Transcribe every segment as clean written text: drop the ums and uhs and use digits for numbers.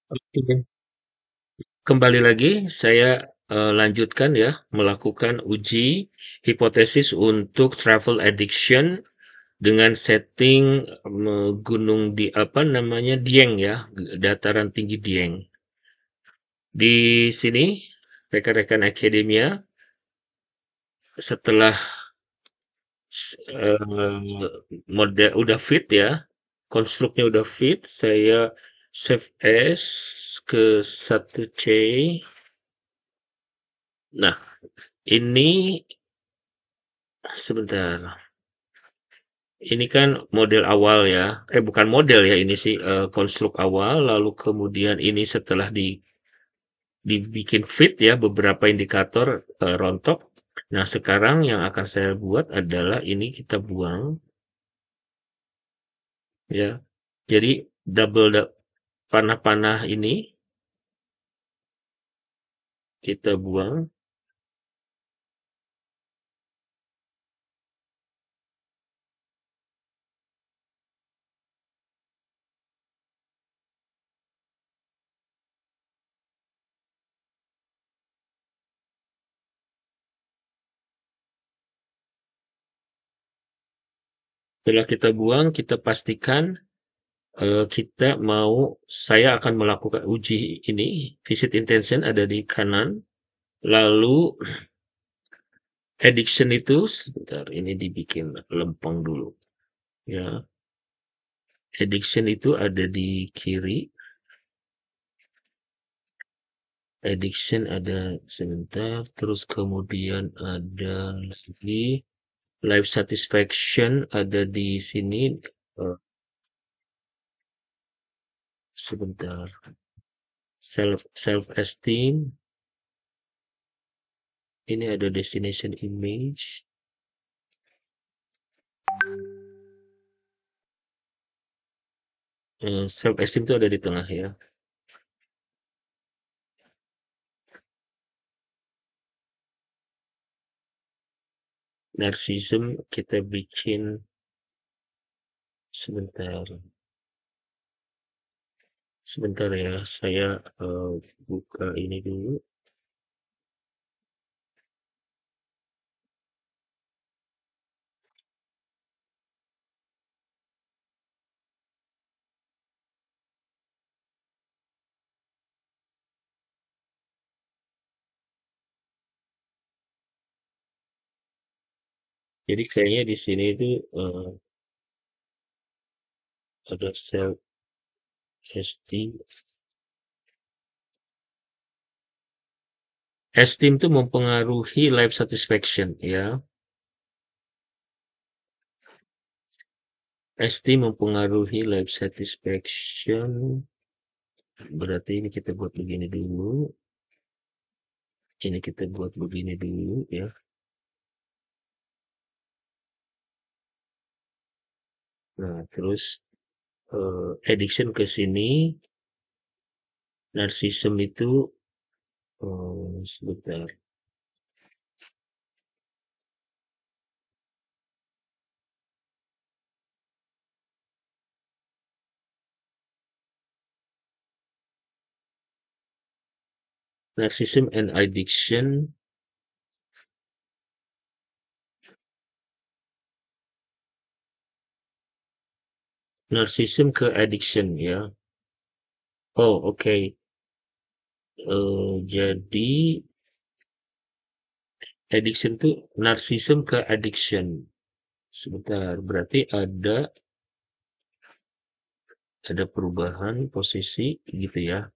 Oke. Kembali lagi, saya lanjutkan ya, melakukan uji hipotesis untuk travel addiction dengan setting gunung di apa namanya Dieng ya, dataran tinggi Dieng. Di sini rekan-rekan akademia setelah model udah fit ya, konstruknya udah fit, saya save as ke 1C. Nah, ini sebentar. Ini kan model awal ya. Bukan model ya, ini sih konstruk awal. Lalu kemudian ini setelah dibikin fit ya beberapa indikator rontok. Nah, sekarang yang akan saya buat adalah ini kita buang ya. Jadi panah-panah ini kita buang. Setelah kita buang, kita pastikan saya akan melakukan uji ini. Visit intention ada di kanan. Lalu addiction itu sebentar ini dibikin lempeng dulu ya. Addiction itu ada di kiri. Addiction ada sebentar, terus kemudian ada lagi life satisfaction ada di sini. eh, Sebentar, self esteem ini ada destination image. Self esteem itu ada di tengah ya. Narcissism kita bikin sebentar. Sebentar ya, saya buka ini dulu. Jadi kayaknya di sini itu ada self esteem. Esteem itu mempengaruhi life satisfaction ya. Esteem mempengaruhi life satisfaction. Berarti ini kita buat begini dulu. Ini kita buat begini dulu ya. Nah, terus addiction ke sini, narcissism itu sebentar. Narcissism and addiction. Narcissism ke addiction ya. Oh, oke. Jadi addiction itu narcissism ke addiction. Sebentar, berarti ada perubahan posisi gitu ya.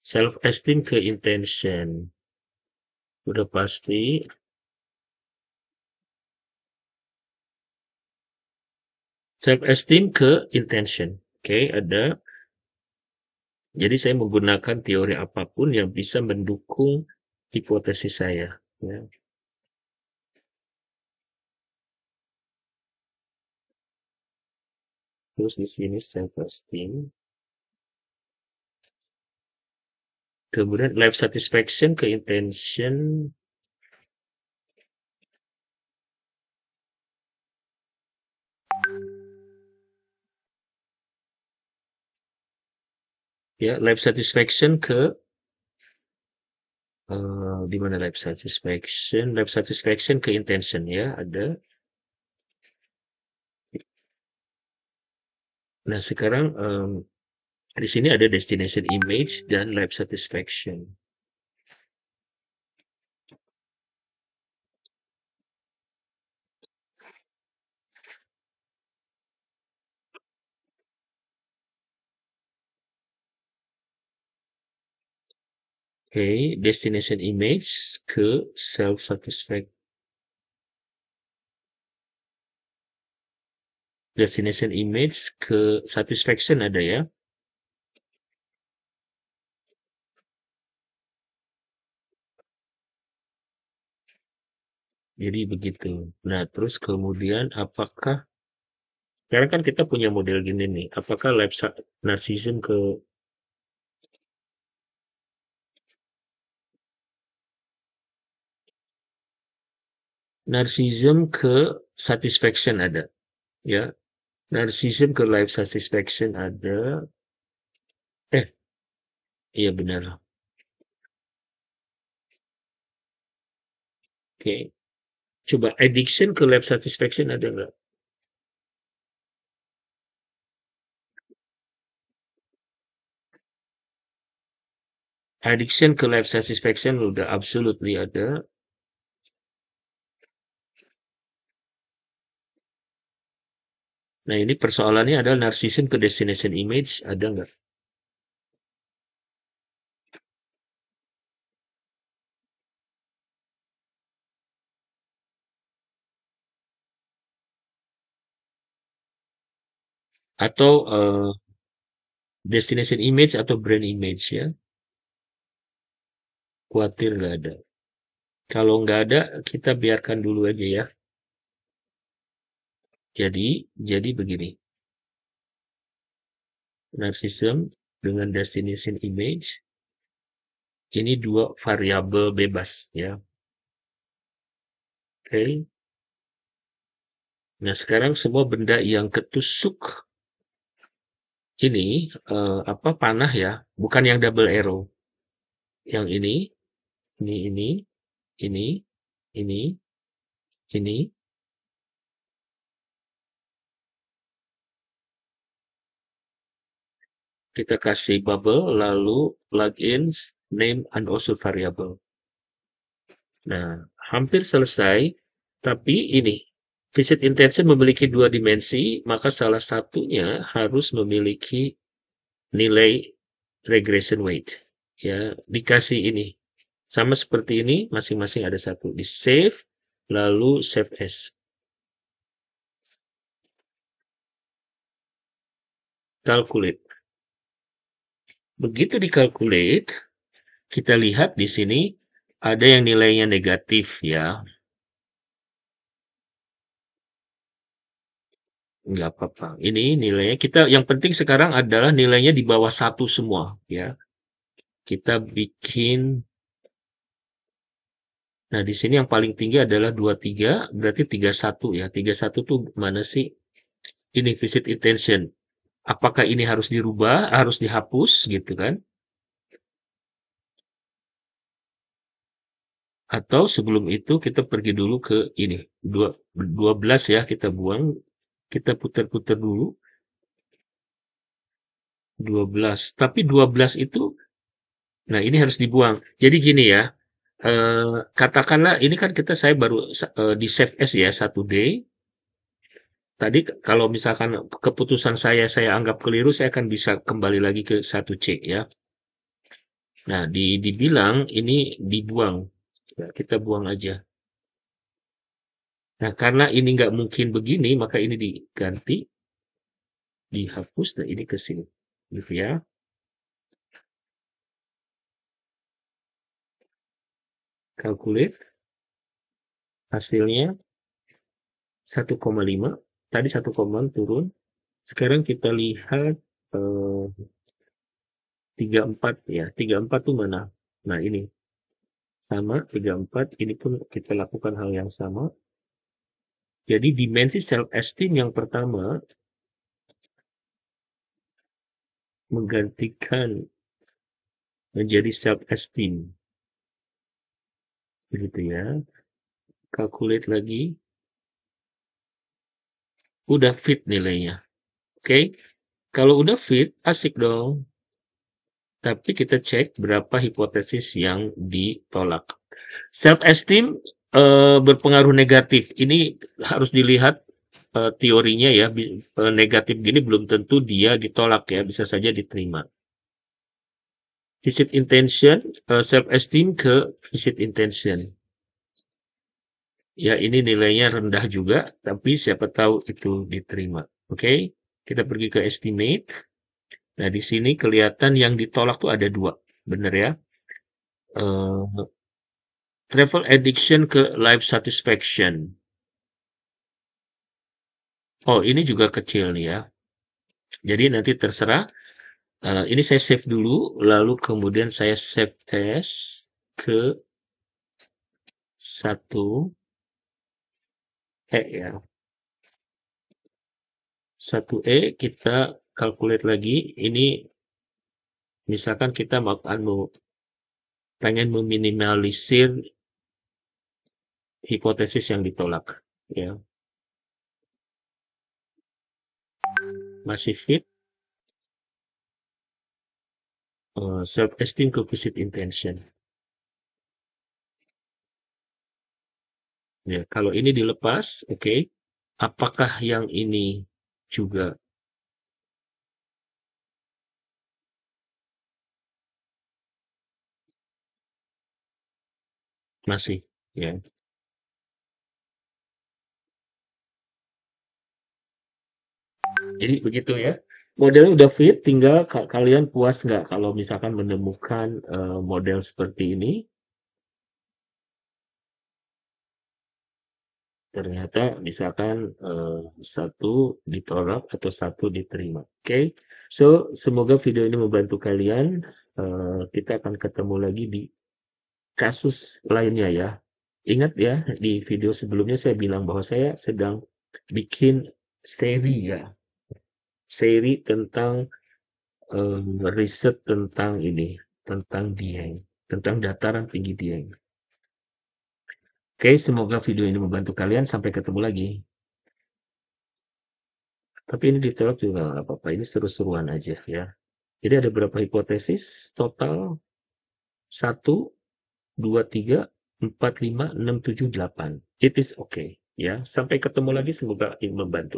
Self esteem ke intention. Udah pasti. Self esteem ke intention. Oke, ada. Jadi saya menggunakan teori apapun yang bisa mendukung hipotesis saya. Ya. Terus di sini self esteem Kemudian life satisfaction ke intention. Ya, life satisfaction ke di mana life satisfaction? Life satisfaction ke intention ya, ada. Nah, sekarang di sini ada destination image dan life satisfaction. Oke, destination image ke self satisfaction. Destination image ke satisfaction ada ya. Jadi begitu. Nah, terus kemudian apakah sekarang kan kita punya model gini nih. Apakah narcissism ke satisfaction ada ya. Narcissism ke life satisfaction ada. Iya benar. Oke. Coba addiction ke life satisfaction ada nggak? Addiction ke life satisfaction udah absolutely ada. Nah, ini persoalannya adalah narcissism ke destination image ada nggak? Atau destination image atau brand image ya? Khawatir nggak ada. Kalau nggak ada, kita biarkan dulu aja ya. Jadi begini. Narcissism dengan destination image ini dua variabel bebas ya. Oke. Nah, sekarang semua benda yang ketusuk ini panah ya, bukan yang double arrow. Yang ini, ini, ini, ini. Kita kasih bubble lalu plugins name and also variable. Nah, hampir selesai, tapi ini visit intention memiliki dua dimensi, maka salah satunya harus memiliki nilai regression weight. Ya, dikasih ini. Sama seperti ini, masing-masing ada satu. Di save, lalu save as. Calculate. Begitu dikalkulate, kita lihat di sini ada yang nilainya negatif ya. Nggak apa-apa. Ini nilainya kita yang penting sekarang adalah nilainya di bawah satu semua ya. Kita bikin. Nah, di sini yang paling tinggi adalah 23, berarti 31 ya. 31 tuh mana sih? Ini visit intention. Apakah ini harus dirubah, harus dihapus gitu kan? Atau sebelum itu kita pergi dulu ke ini. 12 ya kita buang. Kita putar-putar dulu. 12. Tapi 12 itu, nah ini harus dibuang. Jadi gini ya, katakanlah ini kan saya baru di save as ya 1D. Tadi kalau misalkan keputusan saya anggap keliru, saya akan bisa kembali lagi ke 1C ya. Nah, dibilang ini dibuang. Ya, kita buang aja. Nah, karena ini nggak mungkin begini, maka ini diganti, dihapus, dan ini ke sini. Gitu ya. Calculate. Hasilnya 1,5. Tadi 1, turun. Sekarang kita lihat 34 ya. 34 tuh mana? Nah, ini. Sama 34, ini pun kita lakukan hal yang sama. Jadi dimensi self-esteem yang pertama menggantikan menjadi self-esteem. Begitu ya. Calculate lagi. Udah fit nilainya. Oke. Kalau udah fit, asik dong. Tapi kita cek berapa hipotesis yang ditolak. Self-esteem berpengaruh negatif. Ini harus dilihat teorinya ya. Negatif gini belum tentu dia ditolak ya. Bisa saja diterima. Visit intention, self-esteem ke visit intention. Ya, ini nilainya rendah juga, tapi siapa tahu itu diterima. Oke, kita pergi ke estimate. Nah, di sini kelihatan yang ditolak tuh ada 2. Bener ya? Travel addiction ke life satisfaction. Oh, ini juga kecil nih ya. Jadi nanti terserah. Ini saya save dulu, lalu kemudian saya save as ke 1E ya. 1E kita calculate lagi. Ini misalkan kita pengen meminimalisir hipotesis yang ditolak. Ya. Masih fit. Self-esteem ke visit intention. Ya, kalau ini dilepas, oke. Apakah yang ini juga masih? Ya. Jadi begitu ya. Modelnya udah fit, tinggal kalian puas nggak kalau misalkan menemukan model seperti ini? Ternyata misalkan satu ditolak atau satu diterima. Oke, so semoga video ini membantu kalian. Kita akan ketemu lagi di kasus lainnya ya. Ingat ya, di video sebelumnya saya bilang bahwa saya sedang bikin seri ya, seri tentang riset tentang ini, tentang Dieng, tentang dataran tinggi Dieng. Oke, semoga video ini membantu kalian. Sampai ketemu lagi. Tapi ini ditolak juga nggak apa-apa. Ini seru-seruan aja ya. Jadi ada berapa hipotesis? Total 1, 2, 3, 4, 5, 6, 7, 8. It is okay. Ya, sampai ketemu lagi. Semoga ini membantu.